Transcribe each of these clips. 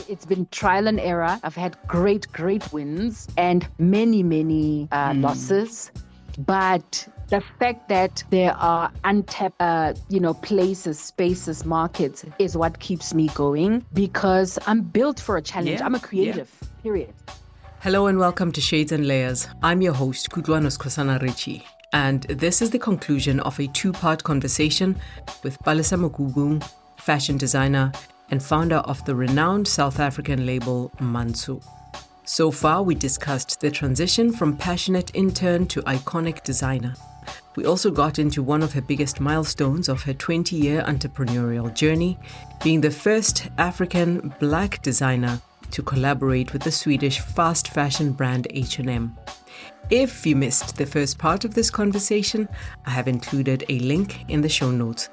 It's been trial and error. I've had great wins and many losses. But the fact that there are untapped, places, spaces, markets is what keeps me going, because I'm built for a challenge. I'm a creative, period. Hello and welcome to Shades and Layers. I'm your host, Kudwanos Kosana Richi. And this is the conclusion of a two-part conversation with Palesa Mokubung, fashion designer and founder of the renowned South African label Mantsho. So far, we discussed the transition from passionate intern to iconic designer. We also got into one of her biggest milestones of her 20-year entrepreneurial journey, being the first African Black designer to collaborate with the Swedish fast fashion brand H&M. If you missed the first part of this conversation, I have included a link in the show notes.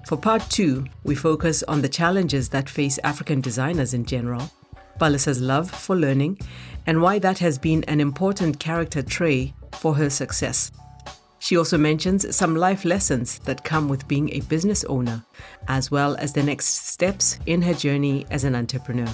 For part 2, we focus on the challenges that face African designers in general, Palesa's love for learning, and why that has been an important character trait for her success. She also mentions some life lessons that come with being a business owner, as well as the next steps in her journey as an entrepreneur.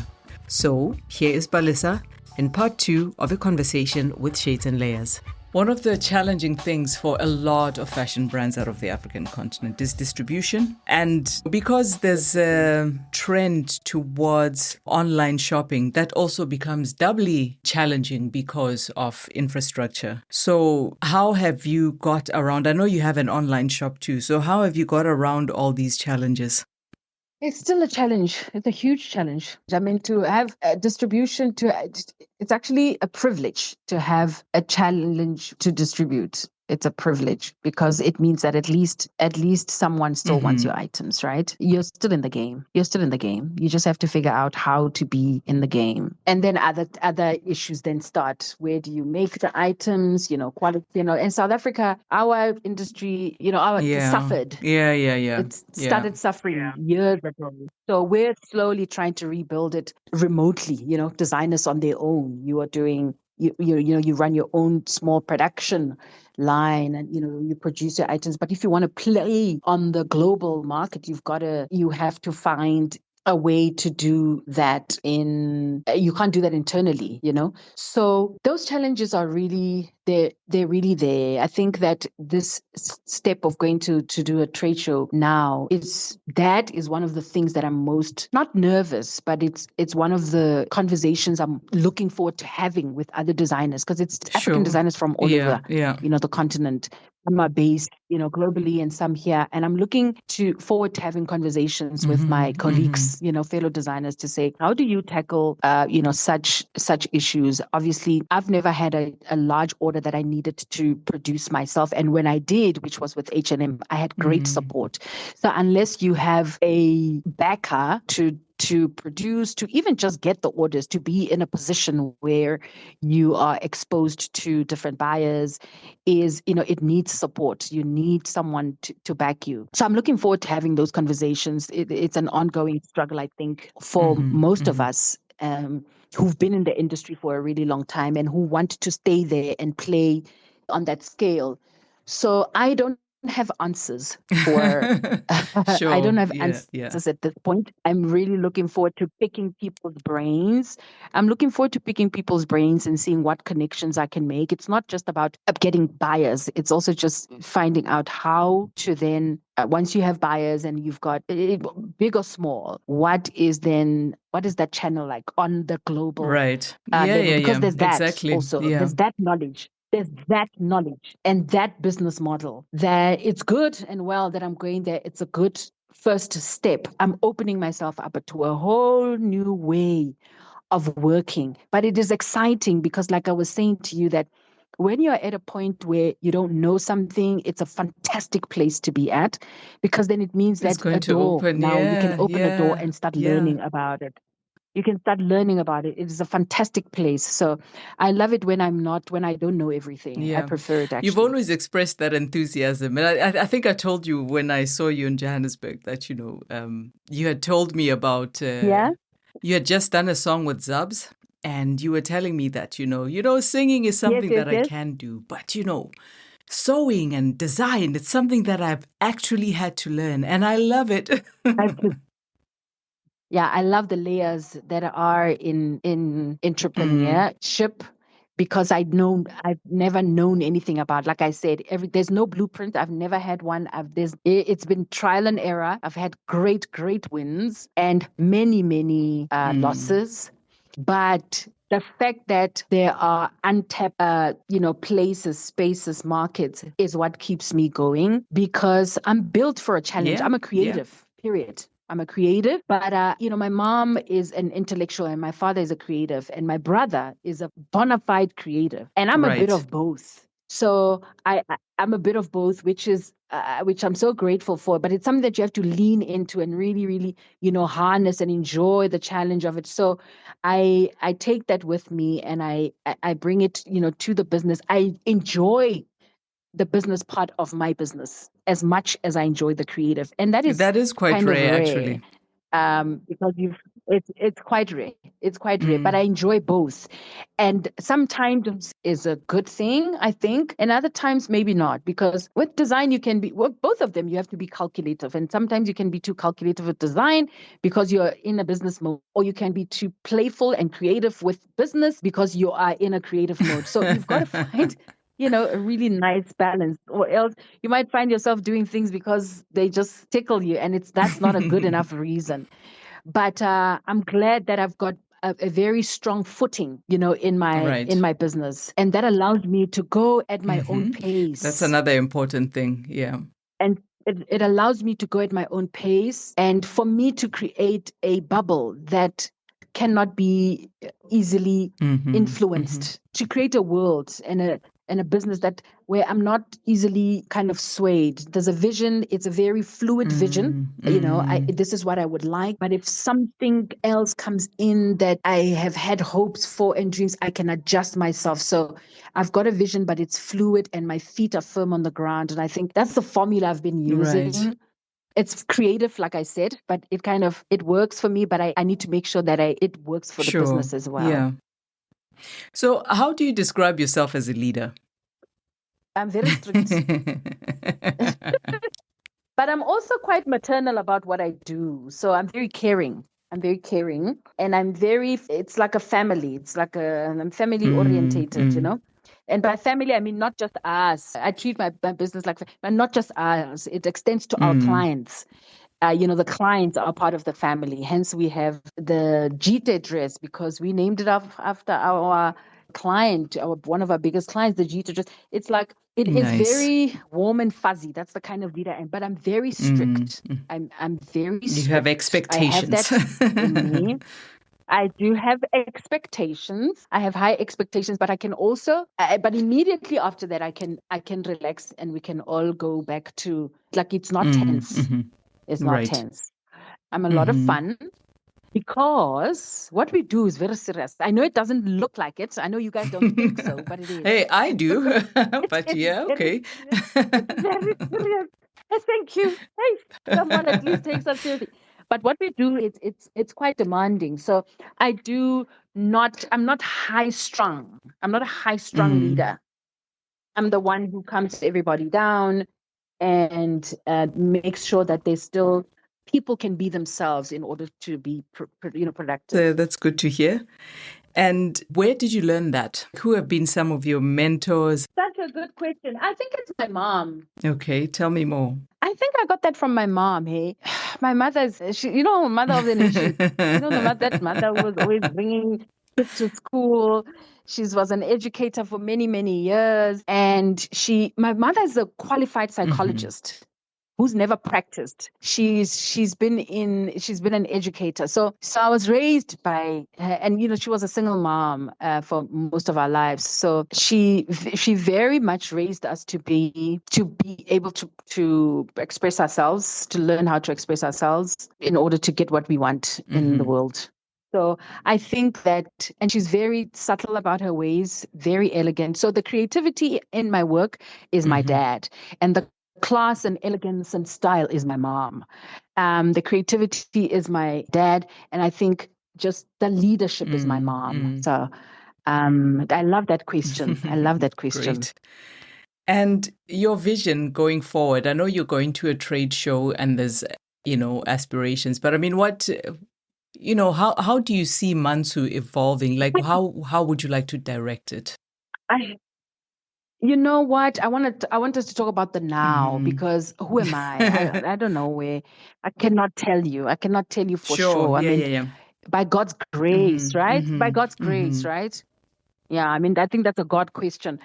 So, here is Palesa in part 2 of a conversation with Shades and Layers. One of the challenging things for a lot of fashion brands out of the African continent is distribution. And because there's a trend towards online shopping, that also becomes doubly challenging because of infrastructure. So how have you got around? I know you have an online shop too. So how have you got around all these challenges? It's still a challenge. It's a huge challenge. I mean, to have a distribution, it's actually a privilege to have a challenge to distribute. It's a privilege because it means that at least someone still wants your items, right? You're still in the game. You just have to figure out how to be in the game. And then other issues then start. Where do you make the items? Quality, in South Africa, our industry, suffered. It started suffering years ago. So we're slowly trying to rebuild it remotely, designers on their own. You are doing you run your own small production line and you produce your items. But if you want to play on the global market, you have to find a way to do that you can't do that internally, So those challenges are really they're really there. I think that this step of going to do a trade show now is one of the things that I'm most not nervous, but it's one of the conversations I'm looking forward to having with other designers, because it's African designers from all over the continent. Some are based, globally, and some here. And I'm looking forward to having conversations with my colleagues, fellow designers, to say, how do you tackle, such issues? Obviously, I've never had a large order that I needed to produce myself. And when I did, which was with H&M, I had great support. So unless you have a backer to produce, to even just get the orders, to be in a position where you are exposed to different buyers, it needs support. You need someone to back you. So I'm looking forward to having those conversations. It's an ongoing struggle, I think, for most of us who've been in the industry for a really long time and who want to stay there and play on that scale. So I don't have answers for I don't have answers at this point. I'm really looking forward to picking people's brains. And seeing what connections I can make. It's not just about getting buyers. It's also just finding out how to then, once you have buyers and you've got big or small, what is that channel like on the global level? Because there's that exactly. also. There's that knowledge. There's that knowledge and that business model that it's good and well that I'm going there. It's a good first step. I'm opening myself up to a whole new way of working. But it is exciting because, like I was saying to you, that when you're at a point where you don't know something, it's a fantastic place to be at, because then it means that a door, you can open a door and start learning about it. You can start learning about it. It is a fantastic place. So I love it when I don't know everything. I prefer it, actually. You've always expressed that enthusiasm. And I think I told you when I saw you in Johannesburg that, you had told me about, you had just done a song with Zubs, and you were telling me that, singing is something that I can do, but, sewing and design, it's something that I've actually had to learn. And I love it. Yeah, I love the layers that are in entrepreneurship because I've never known anything about. Like I said, there's no blueprint. I've never had one. It's been trial and error. I've had great wins and many losses, but the fact that there are untapped, places, spaces, markets is what keeps me going because I'm built for a challenge. Yeah, I'm a yeah. creative, period. I'm a creative, but my mom is an intellectual and my father is a creative and my brother is a bona fide creative and I'm a bit Right. of both. So I'm a bit of both, which I'm so grateful for. But it's something that you have to lean into and really, harness and enjoy the challenge of it. So I take that with me and I bring it, to the business. I enjoy the business part of my business as much as I enjoy the creative. And that is That is quite kind of rare, rare actually. because it's quite rare. It's quite rare, but I enjoy both. And sometimes is a good thing, I think, and other times maybe not. Because with design, you can be both of them. You have to be calculative, and sometimes you can be too calculative with design because you're in a business mode, or you can be too playful and creative with business because you are in a creative mode. So you've got to find a really nice balance, or else you might find yourself doing things because they just tickle you, and that's not a good enough reason. But I'm glad that I've got a very strong footing, in my Right. business, and that allows me to go at my own That's pace. another important thing. Yeah. And it allows me to go at my own pace, and for me to create a bubble that cannot be easily influenced, to create a world and a business that where I'm not easily kind of swayed. There's a vision, it's a very fluid vision. This is what I would like. But if something else comes in that I have had hopes for and dreams, I can adjust myself. So I've got a vision, but it's fluid and my feet are firm on the ground. And I think that's the formula I've been using. Right. It's creative, like I said, but it works for me, but I need to make sure that it works for the Sure. business as well. Yeah. So how do you describe yourself as a leader? I'm very strict. But I'm also quite maternal about what I do. So I'm very caring. And it's like a family. I'm family orientated, And by family, I mean not just us. I treat my business like, but not just us. It extends to our clients. The clients are part of the family. Hence, we have the Jite dress because we named it after our client, one of our biggest clients, the Jite dress. It's like, it is Nice. very warm and fuzzy. That's the kind of leader I am. But I'm very strict. I'm very strict. You have expectations. I have that in me. I do have expectations. I have high expectations, but I can also, but immediately after that, I can relax and we can all go back to, like, it's not tense. It's not tense. I'm a lot of fun because what we do is very serious. I know it doesn't look like it. I know you guys don't think so, but it is. Hey, I do. But yeah, okay. It's very serious. Thank you. Hey, someone at least takes us seriously. But what we do, it's quite demanding. So I'm not high strung. I'm not a high strung leader. I'm the one who calms everybody down and makes sure that people can be themselves in order to be productive. That's good to hear. And where did you learn that? Who have been some of your mentors? Such a good question. I think it's my mom. Okay, tell me more. I think I got that from my mom. Hey, my mother's, mother of the nation. That mother was always bringing kids to school. She was an educator for many, many years. And my mother is a qualified psychologist who's never practiced. She's been an educator. So I was raised by her, and she was a single mom for most of our lives. So she very much raised us to be able to express ourselves, to learn how to express ourselves in order to get what we want in the world. So I think that, and she's very subtle about her ways, very elegant. So the creativity in my work is my dad, and the class and elegance and style is my mom. The creativity is my dad, and I think just the leadership is my mom. So I love that question. I love that question. Great. And your vision going forward, I know you're going to a trade show and there's, aspirations, but I mean, how do you see Mantsho evolving? Like, how would you like to direct it? You know what? I want us to talk about the now, because who am I? I don't know where. I cannot tell you. I cannot tell you for sure. I mean, Yeah. by God's grace, right? By God's grace, right? Yeah, I mean, I think that's a God question.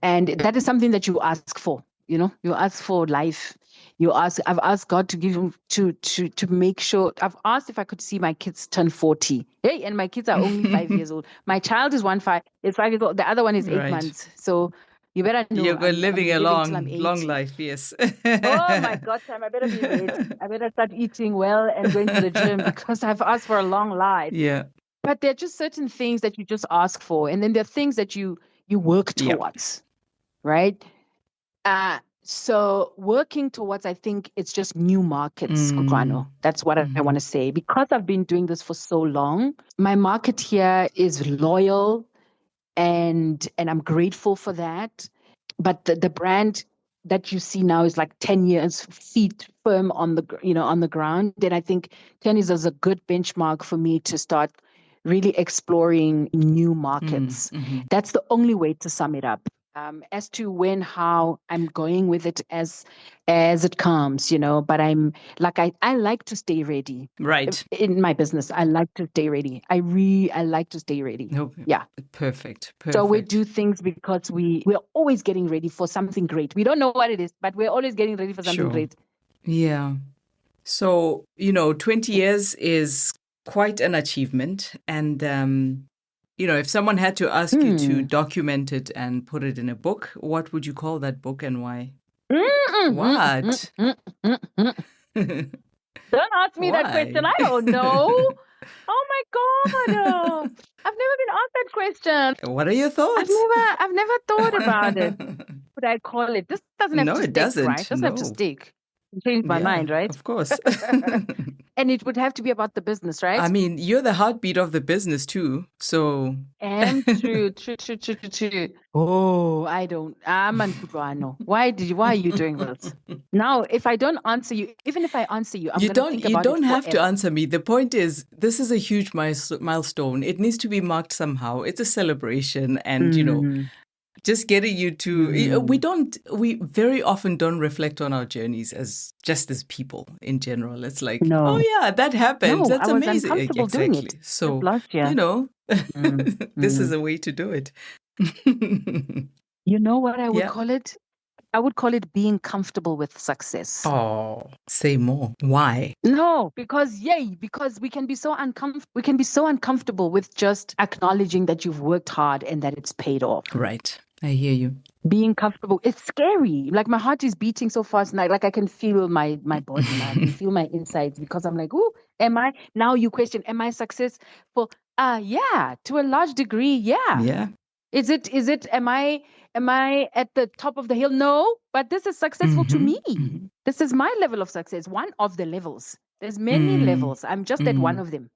And that is something that you ask for, you ask for life. I've asked God to give him to make sure. I've asked if I could see my kids turn 40. Hey, and my kids are only 5 years old. My child is 5 years old. The other one is 8 Right. months. So you better know You're I'm gonna living be a living till I'm long 80. life, yes. Oh my God, Sam, I better be ready. I better start eating well and going to the gym because I've asked for a long life. Yeah. But there are just certain things that you just ask for, and then there are things that you work Yep. towards, right? So working towards, I think it's just new markets, Kukwano. That's what I want to say. Because I've been doing this for so long, my market here is loyal, and I'm grateful for that. But the brand that you see now is like 10 years feet firm on the ground. Then I think 10 years is a good benchmark for me to start really exploring new markets. That's the only way to sum it up. As to when, how, I'm going with it as it comes, but I'm like, I like to stay ready. Right. In my business, I like to stay ready. I like to stay ready. Okay. Yeah. Perfect. So we do things because we're always getting ready for something great. We don't know what it is, but we're always getting ready for something great. Yeah. So, 20 years is quite an achievement. And, if someone had to ask you to document it and put it in a book, what would you call that book and why? What? Don't ask me that question. I don't know. Oh my God. I've never been asked that question. What are your thoughts? I've never thought about it. What would I call it? This doesn't have to stick, doesn't. right? It doesn't have to stick. Change my mind, right? Of course. And it would have to be about the business, right? I mean, you're the heartbeat of the business too. So True. Oh, I don't. Kudwano. Why are you doing this? Now, if I don't answer you, even if I answer you, I'm going to think about it. You don't have to forever. answer me. The point is, this is a huge milestone. It needs to be marked somehow. It's a celebration, and just getting you to we very often don't reflect on our journeys as people in general. It's like, oh yeah, that happened. That's I was amazing. Uncomfortable doing it. So last year. This is a way to do it. You know what I would call it? I would call it being comfortable with success. Oh, say more. Why? No, because we can be so uncomfortable with just acknowledging that you've worked hard and that it's paid off. Right. I hear you. Being comfortable, it's scary. Like my heart is beating so fast, and like I can feel my body now. I can feel my insides because I'm like, oh, am I? Now you question, am I successful? Yeah, to a large degree, yeah. Yeah. Is it? Am I at the top of the hill? No, but this is successful to me. This is my level of success. One of the levels. There's many levels. I'm just at one of them.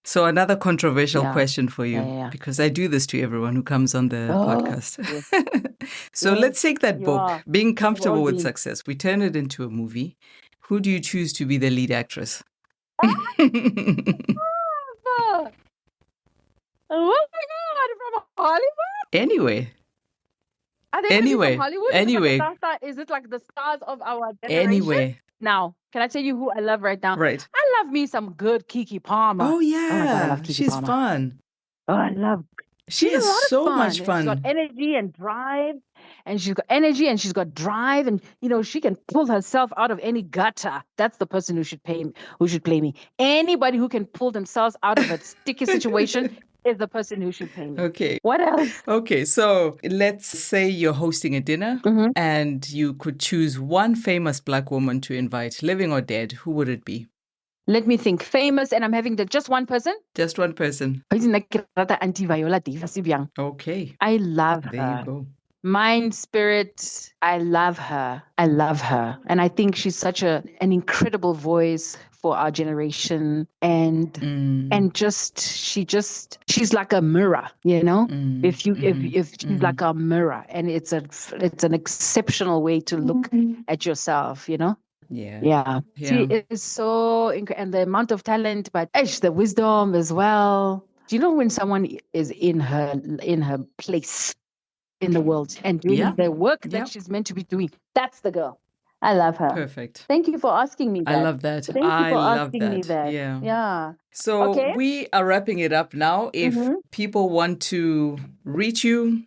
So another controversial question for you, because I do this to everyone who comes on the podcast. Yes. So let's take that book, Being Comfortable with Success. We turn it into a movie. Who do you choose to be the lead actress? Oh my God, from Hollywood? Anyway. Are they from Hollywood? Is it like the stars of our generation? Anyway. Now, can I tell you who I love right now? Right. I love me some good Keke Palmer. Oh, yeah. Oh, my God, I love Keke She's Palmer. fun. Oh, I love She is so much fun. She's got energy and drive, and she's got drive, and she can pull herself out of any gutter. That's the person who should play me. Anybody who can pull themselves out of a sticky situation is the person who should pay me. Okay. What else? Okay, so let's say you're hosting a dinner and you could choose one famous Black woman to invite, living or dead. Who would it be? Let me think. Famous, and I'm having just one person? Just one person. Auntie Viola Davis. Okay. I love her. There you go. Mind, spirit, I love her. And I think she's such an incredible voice for our generation. And she's like a mirror, if she's like a mirror, and it's an exceptional way to look at yourself, Yeah. Yeah. She Yeah. is so and the amount of talent, but the wisdom as well. Do you know when someone is in her place in the world and doing Yeah. the work Yeah. that she's meant to be doing? That's the girl. I love her. Perfect. Thank you for asking me I that. love that. Thank you I for love asking me that. that. Yeah. Yeah. So Okay. we are wrapping it up now. If people want to reach you,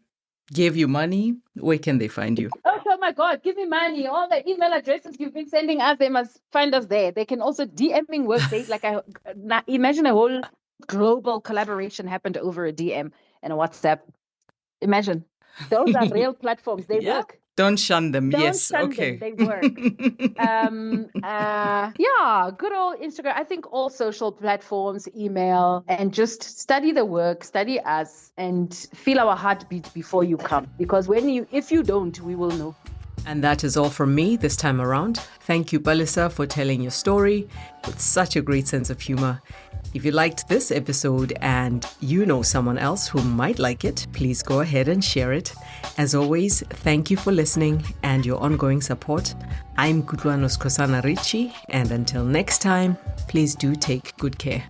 give you money, where can they find you? Oh my God, give me money. All the email addresses you've been sending us, they must find us there. They can also DMing work. They imagine a whole global collaboration happened over a DM and a WhatsApp. Imagine. Those are real platforms. They Yeah. work. Don't shun them. Don't Yes. shun them. Okay. They work. Yeah, good old Instagram. I think all social platforms, email, and just study the work, study us, and feel our heartbeat before you come. Because if you don't, we will know. And that is all from me this time around. Thank you, Palesa, for telling your story with such a great sense of humor. If you liked this episode and you know someone else who might like it, please go ahead and share it. As always, thank you for listening and your ongoing support. I'm Kutwanos Kosana Richie, and until next time, please do take good care.